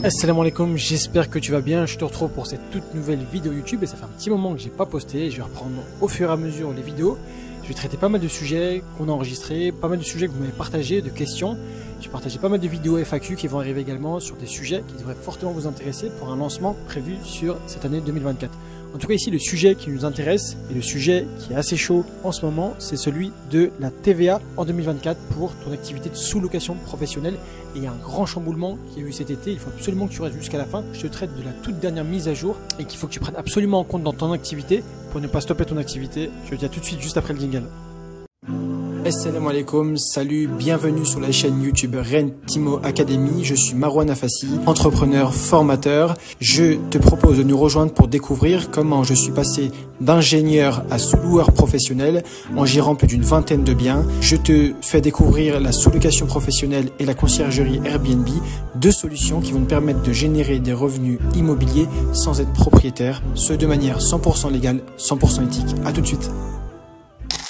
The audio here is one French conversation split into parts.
Assalamu alaikum, j'espère que tu vas bien. Je te retrouve pour cette toute nouvelle vidéo YouTube et ça fait un petit moment que j'ai pas posté. Je vais reprendre au fur et à mesure les vidéos. Je vais traiter pas mal de sujets qu'on a enregistrés, pas mal de sujets que vous m'avez partagés, de questions. J'ai partagé pas mal de vidéos FAQ qui vont arriver également sur des sujets qui devraient fortement vous intéresser pour un lancement prévu sur cette année 2024. En tout cas ici le sujet qui nous intéresse et le sujet qui est assez chaud en ce moment, c'est celui de la TVA en 2024 pour ton activité de sous-location professionnelle. Et il y a un grand chamboulement qui a eu cet été, il faut absolument que tu restes jusqu'à la fin. Je te traite de la toute dernière mise à jour et qu'il faut que tu prennes absolument en compte dans ton activité pour ne pas stopper ton activité. Je te dis à tout de suite juste après le jingle. Assalamu alaikum, salut, bienvenue sur la chaîne YouTube Rentimo Academy. Je suis Marouane Afassi, entrepreneur, formateur. Je te propose de nous rejoindre pour découvrir comment je suis passé d'ingénieur à sous-loueur professionnel en gérant plus d'une vingtaine de biens. Je te fais découvrir la sous-location professionnelle et la conciergerie Airbnb, deux solutions qui vont te permettre de générer des revenus immobiliers sans être propriétaire, ce de manière 100% légale, 100% éthique. À tout de suite.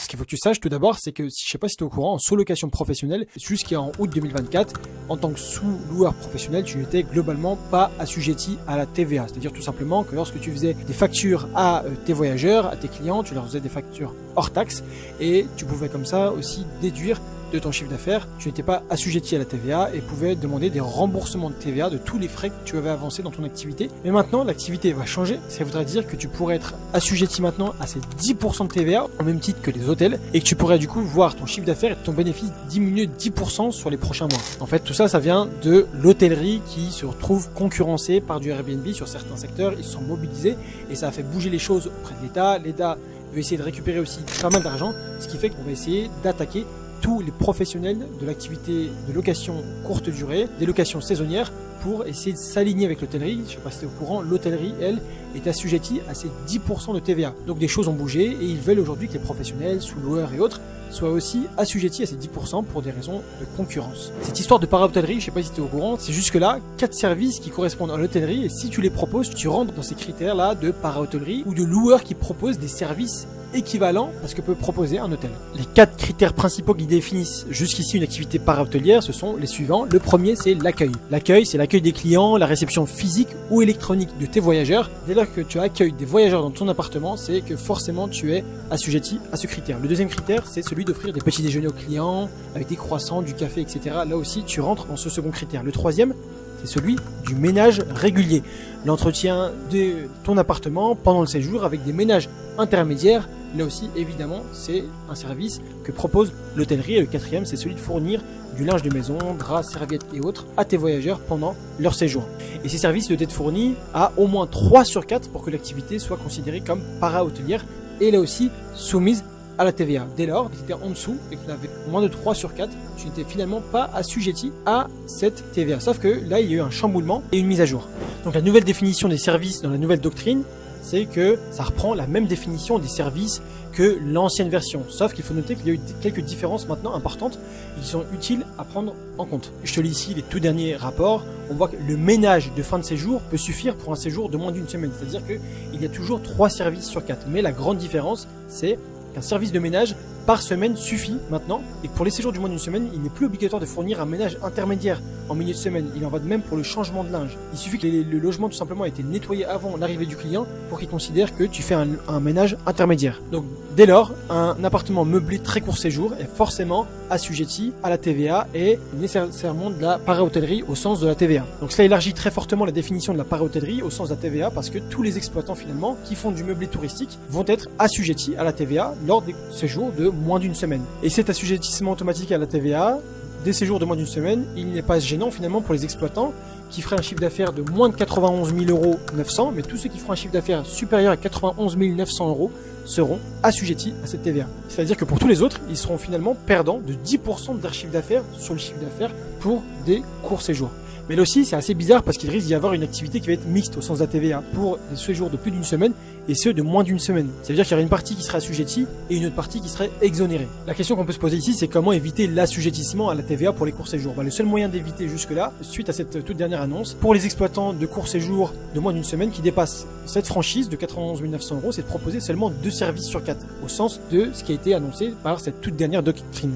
Ce qu'il faut que tu saches tout d'abord, c'est que, je ne sais pas si tu es au courant, en sous-location professionnelle, jusqu'en août 2024, en tant que sous-loueur professionnel, tu n'étais globalement pas assujetti à la TVA. C'est-à-dire tout simplement que lorsque tu faisais des factures à tes voyageurs, à tes clients, tu leur faisais des factures hors taxe et tu pouvais comme ça aussi déduire de ton chiffre d'affaires, tu n'étais pas assujetti à la TVA et pouvais demander des remboursements de TVA de tous les frais que tu avais avancés dans ton activité. Mais maintenant, l'activité va changer. Ça voudrait dire que tu pourrais être assujetti maintenant à ces 10% de TVA au même titre que les hôtels et que tu pourrais du coup voir ton chiffre d'affaires et ton bénéfice diminuer 10% sur les prochains mois. En fait, tout ça, ça vient de l'hôtellerie qui se retrouve concurrencée par du Airbnb sur certains secteurs. Ils se sont mobilisés et ça a fait bouger les choses auprès de l'État. L'État veut essayer de récupérer aussi pas mal d'argent, ce qui fait qu'on va essayer d'attaquer tous les professionnels de l'activité de location courte durée, des locations saisonnières, pour essayer de s'aligner avec l'hôtellerie. Je ne sais pas si tu es au courant, l'hôtellerie, elle, est assujettie à ces 10% de TVA. Donc des choses ont bougé et ils veulent aujourd'hui que les professionnels, sous-loueurs et autres soient aussi assujettis à ces 10% pour des raisons de concurrence. Cette histoire de para-hôtellerie, je ne sais pas si tu es au courant, c'est jusque-là 4 services qui correspondent à l'hôtellerie et si tu les proposes, tu rentres dans ces critères-là de para-hôtellerie ou de loueurs qui proposent des services équivalent à ce que peut proposer un hôtel. Les 4 critères principaux qui définissent jusqu'ici une activité para-hôtelière, ce sont les suivants. Le premier, c'est l'accueil. L'accueil, c'est l'accueil des clients, la réception physique ou électronique de tes voyageurs. Dès lors que tu accueilles des voyageurs dans ton appartement, c'est que forcément tu es assujetti à ce critère. Le deuxième critère, c'est celui d'offrir des petits déjeuners aux clients, avec des croissants, du café, etc. Là aussi, tu rentres dans ce second critère. Le troisième, c'est celui du ménage régulier. L'entretien de ton appartement pendant le séjour avec des ménages intermédiaires. Là aussi, évidemment, c'est un service que propose l'hôtellerie. Et le quatrième, c'est celui de fournir du linge de maison, draps, serviettes et autres à tes voyageurs pendant leur séjour. Et ces services doivent être fournis à au moins 3 sur 4 pour que l'activité soit considérée comme para-hôtelière et là aussi soumise à la TVA. Dès lors, si tu étais en dessous et que tu avais moins de 3 sur 4, tu n'étais finalement pas assujetti à cette TVA. Sauf que là, il y a eu un chamboulement et une mise à jour. Donc la nouvelle définition des services dans la nouvelle doctrine, c'est que ça reprend la même définition des services que l'ancienne version. Sauf qu'il faut noter qu'il y a eu quelques différences maintenant importantes qui sont utiles à prendre en compte. Je te lis ici les tout derniers rapports. On voit que le ménage de fin de séjour peut suffire pour un séjour de moins d'une semaine. C'est-à-dire qu'il y a toujours 3 services sur 4. Mais la grande différence, c'est qu'un service de ménage par semaine suffit maintenant et que pour les séjours du moins d'une semaine, il n'est plus obligatoire de fournir un ménage intermédiaire en milieu de semaine. Il en va de même pour le changement de linge. Il suffit que le logement tout simplement ait été nettoyé avant l'arrivée du client pour qu'il considère que tu fais un ménage intermédiaire. Donc dès lors, un appartement meublé très court séjour est forcément assujetti à la TVA et nécessairement de la para-hôtellerie au sens de la TVA. Donc cela élargit très fortement la définition de la para-hôtellerie au sens de la TVA parce que tous les exploitants finalement qui font du meublé touristique vont être assujettis à la TVA lors des séjours de moins d'une semaine. Et cet assujettissement automatique à la TVA des séjours de moins d'une semaine, il n'est pas gênant finalement pour les exploitants qui feraient un chiffre d'affaires de moins de 91 900 €, mais tous ceux qui feront un chiffre d'affaires supérieur à 91 900 € seront assujettis à cette TVA. C'est-à-dire que pour tous les autres, ils seront finalement perdants de 10% de leur chiffre d'affaires sur le chiffre d'affaires pour des courts séjours. Mais là aussi, c'est assez bizarre parce qu'il risque d'y avoir une activité qui va être mixte au sens de la TVA pour des séjours de plus d'une semaine et ceux de moins d'une semaine. Ça veut dire qu'il y aura une partie qui serait assujettie et une autre partie qui serait exonérée. La question qu'on peut se poser ici, c'est comment éviter l'assujettissement à la TVA pour les courts séjours. Le seul moyen d'éviter jusque-là, suite à cette toute dernière annonce, pour les exploitants de courts séjours de moins d'une semaine qui dépassent cette franchise de 91 900 €, c'est de proposer seulement 2 services sur 4, au sens de ce qui a été annoncé par cette toute dernière doctrine.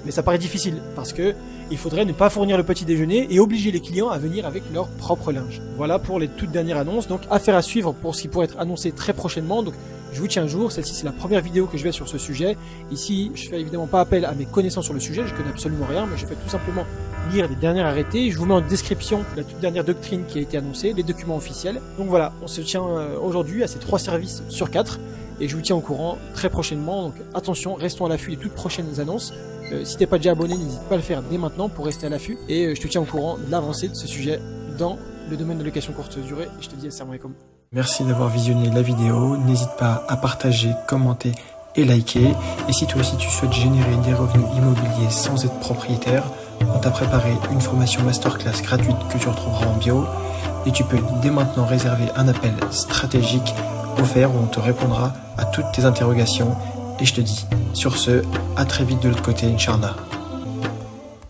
mais ça paraît difficile parce que il faudrait ne pas fournir le petit déjeuner et obliger les clients à venir avec leur propre linge. Voilà pour les toutes dernières annonces. Donc affaire à suivre pour ce qui pourrait être annoncé très prochainement. Donc je vous tiens à jour. Celle-ci c'est la première vidéo que je vais sur ce sujet. Ici je fais évidemment pas appel à mes connaissances sur le sujet, je connais absolument rien, mais je fais tout simplement lire les derniers arrêtés. Je vous mets en description la toute dernière doctrine qui a été annoncée, les documents officiels. Donc voilà, on se tient aujourd'hui à ces 3 services sur 4 et je vous tiens au courant très prochainement. Donc attention, restons à l'affût des toutes prochaines annonces. Si t'es pas déjà abonné, n'hésite pas à le faire dès maintenant pour rester à l'affût. Et je te tiens au courant de l'avancée de ce sujet dans le domaine de location courte durée. Et je te dis assalamu alaikum. Merci d'avoir visionné la vidéo. N'hésite pas à partager, commenter et liker. Et si toi aussi tu souhaites générer des revenus immobiliers sans être propriétaire, on t'a préparé une formation masterclass gratuite que tu retrouveras en bio. Et tu peux dès maintenant réserver un appel stratégique offert où on te répondra à toutes tes interrogations. Et je te dis, sur ce, à très vite de l'autre côté, Inch'Allah.